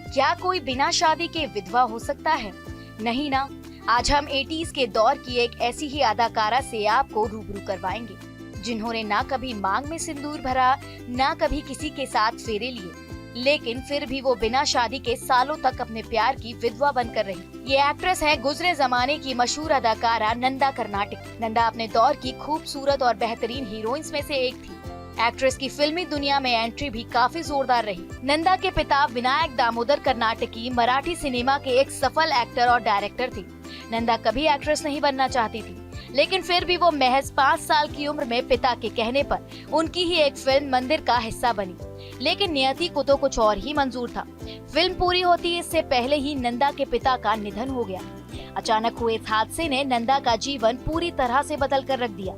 क्या कोई बिना शादी के विधवा हो सकता है? नहीं ना। आज हम 80s के दौर की एक ऐसी ही अदाकारा से आपको रूबरू करवाएंगे, जिन्होंने ना कभी मांग में सिंदूर भरा, ना कभी किसी के साथ फेरे लिए, लेकिन फिर भी वो बिना शादी के सालों तक अपने प्यार की विधवा बनकर रही। ये एक्ट्रेस है गुजरे जमाने की मशहूर अदाकारा नंदा कर्नाटक। नंदा अपने दौर की खूबसूरत और बेहतरीन हीरोइंस में से एक थी। एक्ट्रेस की फिल्मी दुनिया में एंट्री भी काफी जोरदार रही। नंदा के पिता विनायक दामोदर कर्नाटकी मराठी सिनेमा के एक सफल एक्टर और डायरेक्टर थे। नंदा कभी एक्ट्रेस नहीं बनना चाहती थी, लेकिन फिर भी वो महज 5 साल की उम्र में पिता के कहने पर उनकी ही एक फिल्म मंदिर का हिस्सा बनी। लेकिन नियति को तो कुछ और ही मंजूर था। फिल्म पूरी होती इससे पहले ही नंदा के पिता का निधन हो गया। अचानक हुए इस हादसे ने नंदा का जीवन पूरी तरह से बदल कर रख दिया।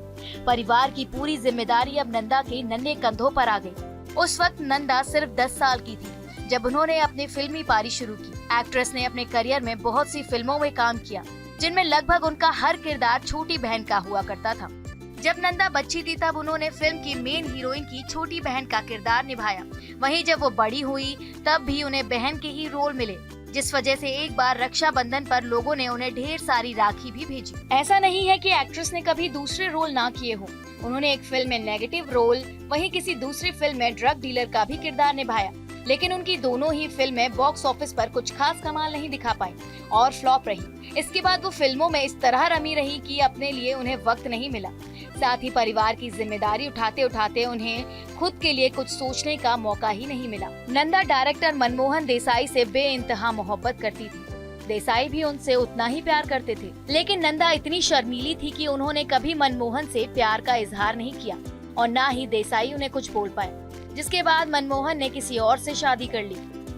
परिवार की पूरी जिम्मेदारी अब नंदा के नन्हे कंधों पर आ गई। उस वक्त नंदा सिर्फ 10 साल की थी जब उन्होंने अपनी फिल्मी पारी शुरू की। एक्ट्रेस ने अपने करियर में बहुत सी फिल्मों में काम किया, जिनमें लगभग उनका हर किरदार छोटी बहन का हुआ करता था। जब नंदा बच्ची थी तब उन्होंने फिल्म की मेन हीरोइन की छोटी बहन का किरदार निभाया। वहीं जब वो बड़ी हुई तब भी उन्हें बहन के ही रोल मिले, जिस वजह से एक बार रक्षाबंधन पर लोगों ने उन्हें ढेर सारी राखी भी भेजी। ऐसा नहीं है कि एक्ट्रेस ने कभी दूसरे रोल ना किए हो। उन्होंने एक फिल्म में नेगेटिव रोल, वहीं किसी दूसरी फिल्म में ड्रग डीलर का भी किरदार निभाया, लेकिन उनकी दोनों ही फिल्में बॉक्स ऑफिस पर कुछ खास कमाल नहीं दिखा पाई और फ्लॉप रही। इसके बाद वो फिल्मों में इस तरह रमी रही कि अपने लिए उन्हें वक्त नहीं मिला। साथ ही परिवार की जिम्मेदारी उठाते उठाते उन्हें खुद के लिए कुछ सोचने का मौका ही नहीं मिला। नंदा डायरेक्टर मनमोहन देसाई से बेइंतहा मोहब्बत करती थी। देसाई भी उनसे उतना ही प्यार करते थे, लेकिन नंदा इतनी शर्मीली थी कि उन्होंने कभी मनमोहन से प्यार का इजहार नहीं किया और न ही देसाई उन्हें कुछ बोल पाए। जिसके बाद मनमोहन ने किसी और से शादी कर ली।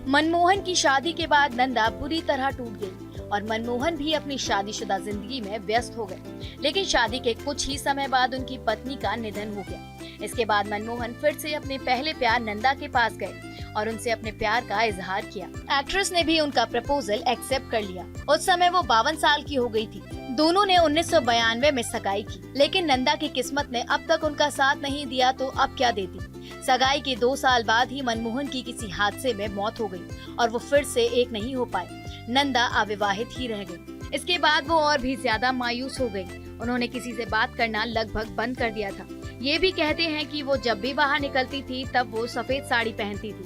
मनमोहन की शादी के बाद नंदा बुरी तरह टूट गई और मनमोहन भी अपनी शादीशुदा जिंदगी में व्यस्त हो गए। लेकिन शादी के कुछ ही समय बाद उनकी पत्नी का निधन हो गया। इसके बाद मनमोहन फिर से अपने पहले प्यार नंदा के पास गए और उनसे अपने प्यार का इजहार किया। एक्ट्रेस ने भी उनका प्रपोजल एक्सेप्ट कर लिया। उस समय वो 52 साल की हो गई थी। दोनों ने 1992 में सगाई की, लेकिन नंदा की किस्मत ने अब तक उनका साथ नहीं दिया तो अब क्या देती। सगाई के 2 साल बाद ही मनमोहन की किसी हादसे में मौत हो गई और वो फिर से एक नहीं हो पाए। नंदा अविवाहित ही रह गई। इसके बाद वो और भी ज्यादा मायूस हो गई। उन्होंने किसी से बात करना लगभग बंद कर दिया था। ये भी कहते हैं कि वो जब भी बाहर निकलती थी तब वो सफेद साड़ी पहनती थी,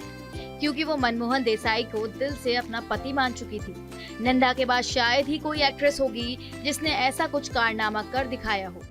क्योंकि वो मनमोहन देसाई को दिल से अपना पति मान चुकी थी। नंदा के बाद शायद ही कोई एक्ट्रेस होगी जिसने ऐसा कुछ कारनामा कर दिखाया हो।